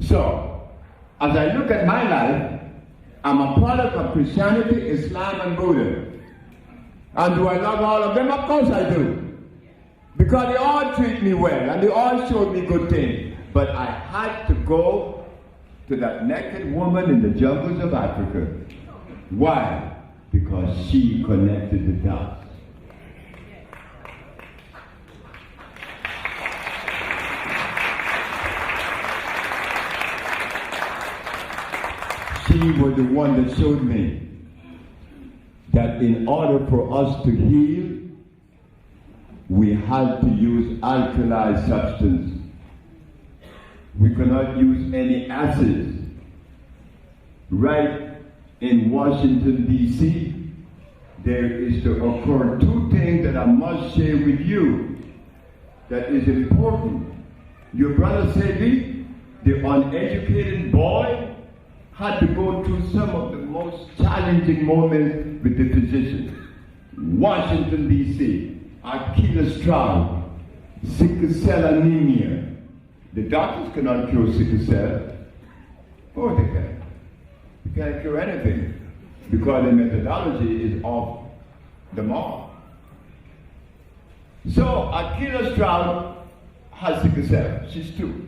So, as I look at my life, I'm a product of Christianity, Islam, and Buddha. And do I love all of them? Of course I do. Because they all treat me well, and they all showed me good things. But I had to go to that naked woman in the jungles of Africa. Why? Because she connected the dots. She was the one that showed me that in order for us to heal, we had to use alkali substance. We cannot use any acids. Right in Washington, D.C., there is to occur two things that I must share with you that is important. Your brother Sebi, the uneducated boy, had to go through some of the most challenging moments with the physicians. Washington, D.C., Achilles trial, sickle cell anemia. The doctors cannot cure sickle cell. Oh, they can. They can't cure anything because the methodology is off the mark. So Achilles trial has sickle cell. She's 2.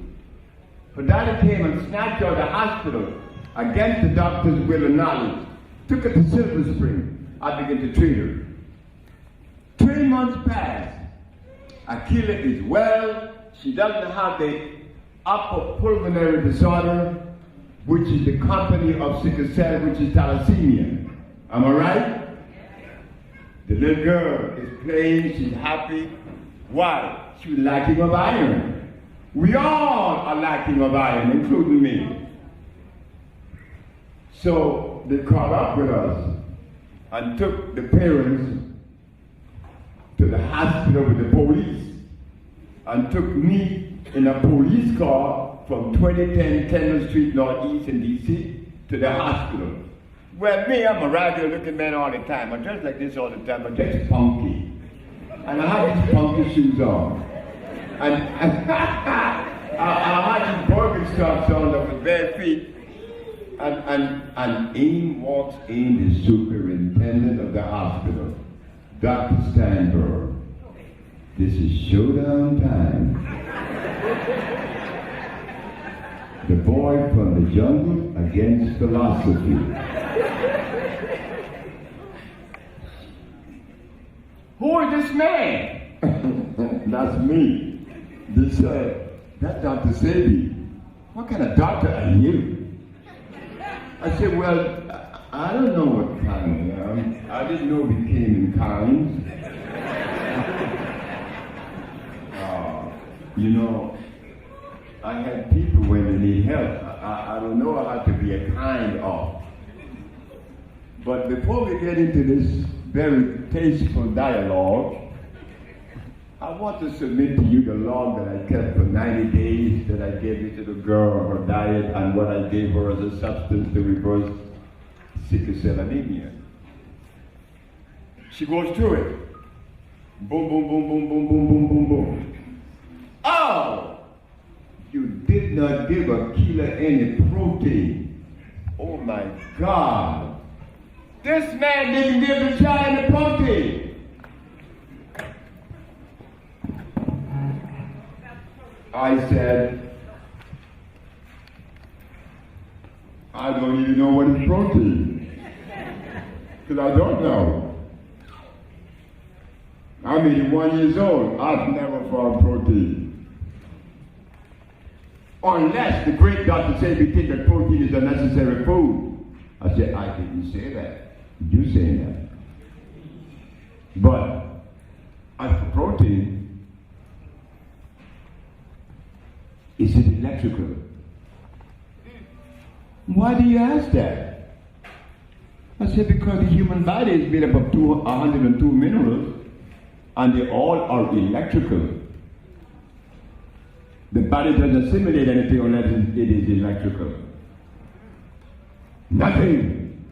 Her daddy came and snatched her out of the hospital against the doctor's will and knowledge. Took her to Silver Spring. I began to treat her. 3 months passed. Achilles is well. She doesn't have the upper pulmonary disorder, which is the company of sickle cell, which is thalassemia. Am I right? The little girl is playing, she's happy. Why? She's lacking of iron. We all are lacking of iron, including me. So they caught up with us and took the parents to the hospital with the police and took me in a police car from 2010 Kendall Street Northeast in D.C. to the hospital. Well, me, I'm a regular looking man all the time. I dress like this all the time, but just funky. And I have these funky shoes on. And I had these Birkenstocks on that with bare feet. And in walks in the superintendent of the hospital, Dr. Steinberg. This is showdown time. The boy from the jungle against philosophy. Who is this man? That's me. They said, that's Dr. Sebi. What kind of doctor are you? I said, well, I don't know what kind I am. I didn't know we came in kinds. You know, I had people when they need help. I don't know how to be a kind of. But before we get into this very tasteful dialogue, I want to submit to you the log that I kept for 90 days that I gave it to the girl, her diet, and what I gave her as a substance to reverse sickle cell anemia. She goes through it. Boom, boom, boom, boom, boom, boom, boom, boom, boom. Oh! You did not give a killer any protein. Oh my God. This man didn't give the child any protein. I said, I don't even know what is protein. Because I don't know. I'm 81 years old. I've never found protein. Unless the great Dr. Sebi think that protein is a necessary food. I said, I didn't say that. You say that. But as for protein, is it electrical? Why do you ask that? I said, because the human body is made up of 102 minerals, and they all are electrical. The body doesn't assimilate anything unless it is electrical. Nothing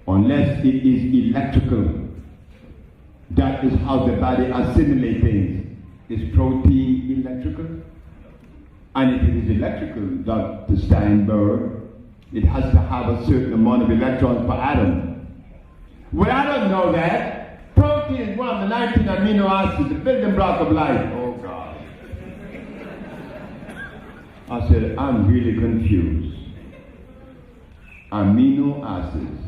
unless it is electrical. That is how the body assimilates things. Is protein electrical? And if it is electrical, Dr. Steinberg, it has to have a certain amount of electrons per atom. Well, I don't know that. Protein is one of the 19 amino acids, the building block of life. Oh, God. I said, I'm really confused. Amino acids.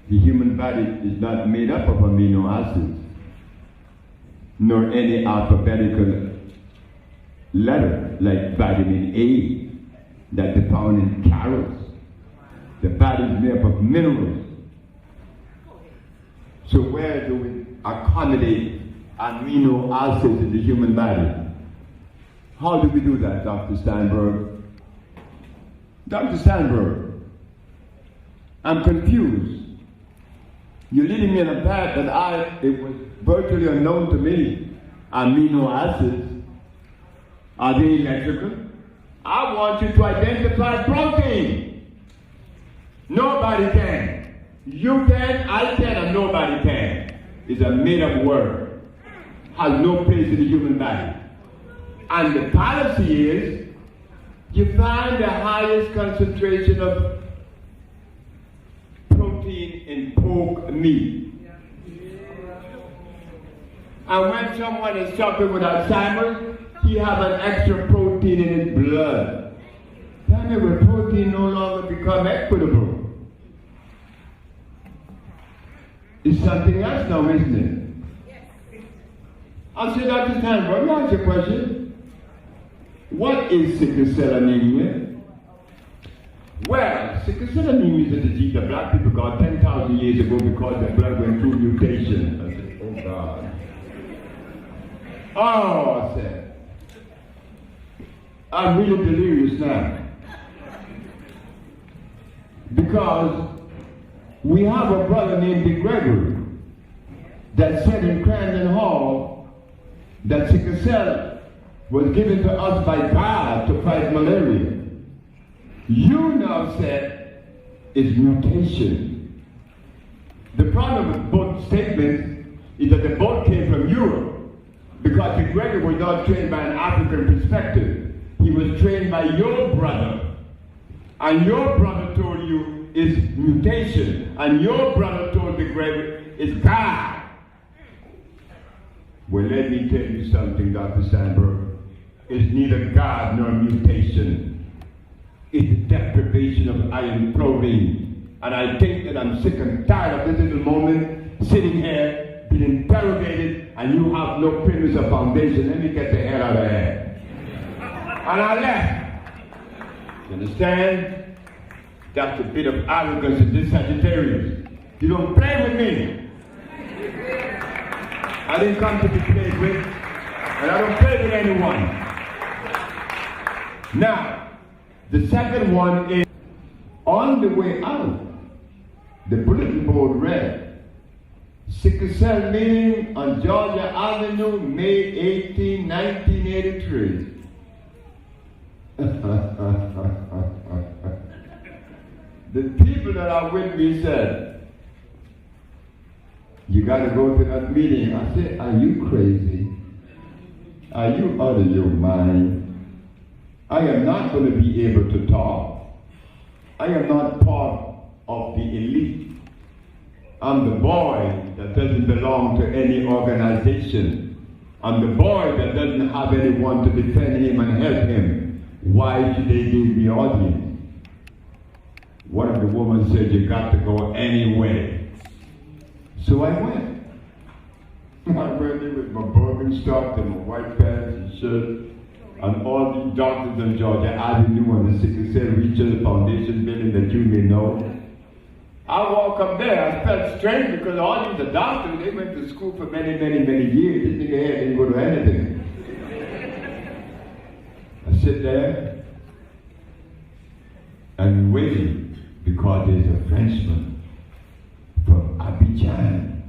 The human body is not made up of amino acids, nor any alphabetical letter like vitamin A that they found in carrots. The body is made up of minerals. So where do we accommodate amino acids in the human body? How do we do that, Dr. Steinberg? Dr. Steinberg, I'm confused. You're leading me in a path that it was virtually unknown to me. Amino acids, are they electrical? I want you to identify protein. Nobody can. You can, I can, and nobody can. It's a made-up word. Has no place in the human body. And the policy is, you find the highest concentration of protein in pork meat. And when someone is suffering with Alzheimer's, he has an extra protein in his blood. That means when protein no longer become equitable. It's something else now, isn't it? I'll say Dr. Steinberg, let me ask you a question. What is sickle cell anemia? Well, sickle cell anemia is a disease that black people got 10,000 years ago because their blood went through mutation. I said, oh God. Oh, I said, I'm really delirious now. Because we have a brother named Dick Gregory that said in Crandon Hall that sickle cell was given to us by God to fight malaria. You now said it's mutation. The problem with both statements is that they both came from Europe, because Dick Gregory was not trained by an African perspective. He was trained by your brother. And your brother told you it's mutation. And your brother told Dick Gregory it's God. Well, let me tell you something, Dr. Steinberg. It's neither God nor mutation. It's deprivation of iron protein. And I think that I'm sick and tired of this little moment sitting here being interrogated and you have no premise or foundation. Let me get the hell out of here. And I left. You understand? That's a bit of arrogance in this Sagittarius. You don't play with me. I didn't come to be played with, and I don't play with anyone. Now, the second one is, on the way out, the bulletin board read, sickle cell meeting on Georgia Avenue, May 18, 1983. The people that are with me said, you got to go to that meeting. I said, are you crazy? Are you out of your mind? I am not going to be able to talk. I am not part of the elite. I'm the boy that doesn't belong to any organization. I'm the boy that doesn't have anyone to defend him and help him. Why should they give me audience? One of the women said, you got to go anyway. So I went. I went in with my Birkenstock and my white pants and shirt, and all these doctors on Georgia Avenue and the Sickle Cell Research Foundation building that you may know. I walk up there, I felt strange because all these are doctors, they went to school for many, many, many years. This nigga here didn't go to anything. I sit there and waiting because there's a Frenchman from Abidjan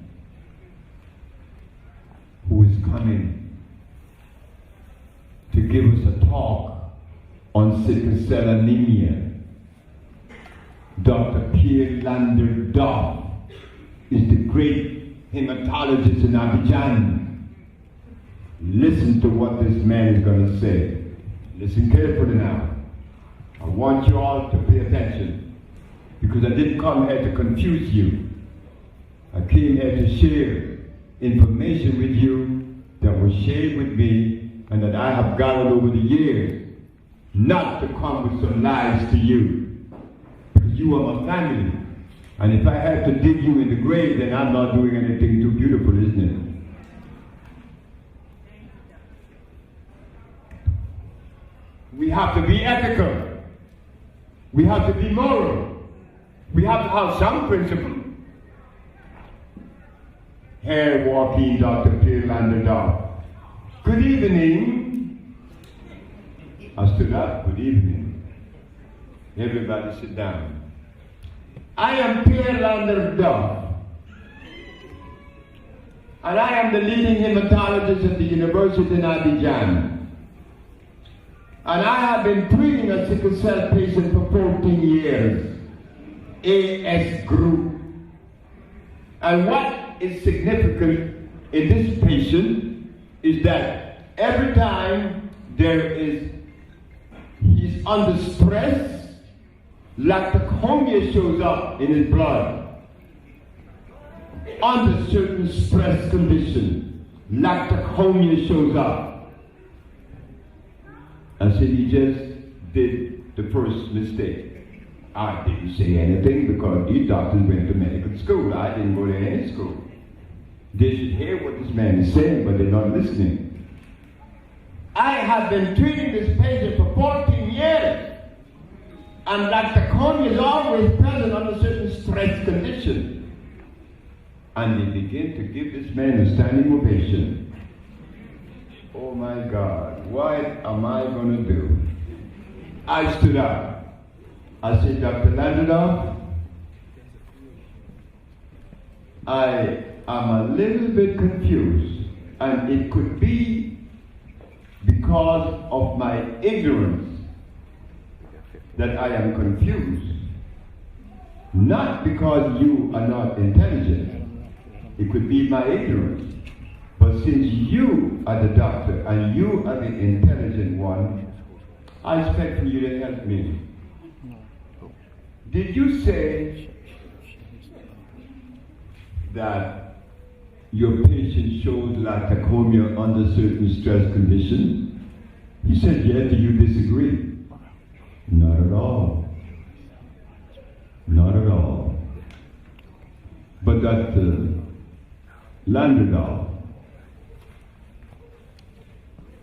who is coming to give us a talk on sickle cell anemia. Dr. Pierre Lander Duff is the great hematologist in Abidjan. Listen to what this man is going to say. Listen carefully now. I want you all to pay attention, because I didn't come here to confuse you. I came here to share information with you that was shared with me and that I have gathered over the years, not to come with some lies to you, because you are my family. And if I have to dig you in the grave, then I'm not doing anything too beautiful, isn't it? We have to be ethical. We have to be moral. We have to have some principle. Here walking Dr. Pierre Landerdorf. Good evening. I stood up. Good evening. Everybody sit down. I am Pierre Landerdorf, and I am the leading hematologist at the University in Abidjan. And I have been treating a sickle cell patient for 14 years, AS group. And what is significant in this patient is that every time he's under stress, lactocomia shows up in his blood. Under certain stress condition, lactocomia shows up. I said, he just did the first mistake. I didn't say anything because these doctors went to medical school. I didn't go to any school. They should hear what this man is saying, but they're not listening. I have been treating this patient for 14 years, and lactocomia is always present under certain stress conditions. And they begin to give this man a standing ovation. Oh my God, what am I going to do? I stood up. I said, Dr. Landerdorf, I am a little bit confused, and it could be because of my ignorance that I am confused. Not because you are not intelligent. It could be my ignorance. But since you are the doctor and you are the intelligent one, I expect for you to help me. Did you say that your patient shows lactocomia under certain stress conditions? He said, yes. Do you disagree? Not at all. Not at all. But Dr. Landerdorf,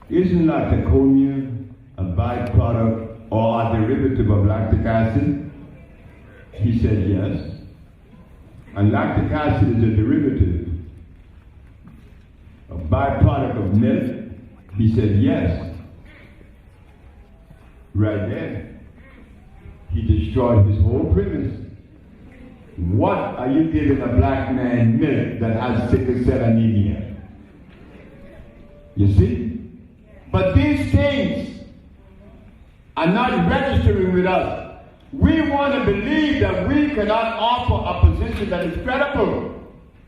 isn't lactocomia a byproduct or a derivative of lactic acid? He said yes. And lactic acid is a derivative, a byproduct of milk? He said yes. Right there. He destroyed his whole premise. What are you giving a black man milk that has sickle cell anemia? You see? But these things are not registering with us. We want to believe that we cannot offer a position that is credible.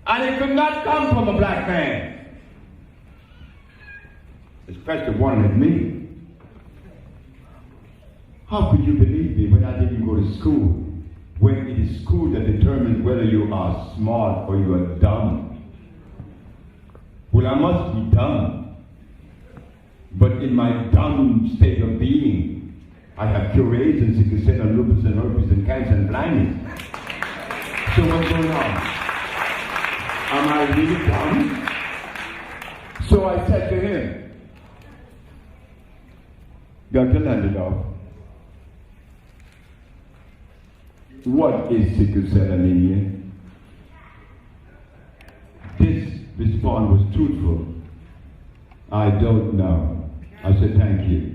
And it could not come from a black man. Especially one like me. How could you believe me when I didn't go to school? When it is school that determines whether you are smart or you are dumb. Well, I must be dumb. But in my dumb state of being, I have cure AIDS and sickle cell and lupus and herpes and cancer and blindness. So what's going on? Am I really dumb? So I said to him, Dr. Landerdorf, what is sickle cell anemia? This response was truthful. I don't know. I said, thank you.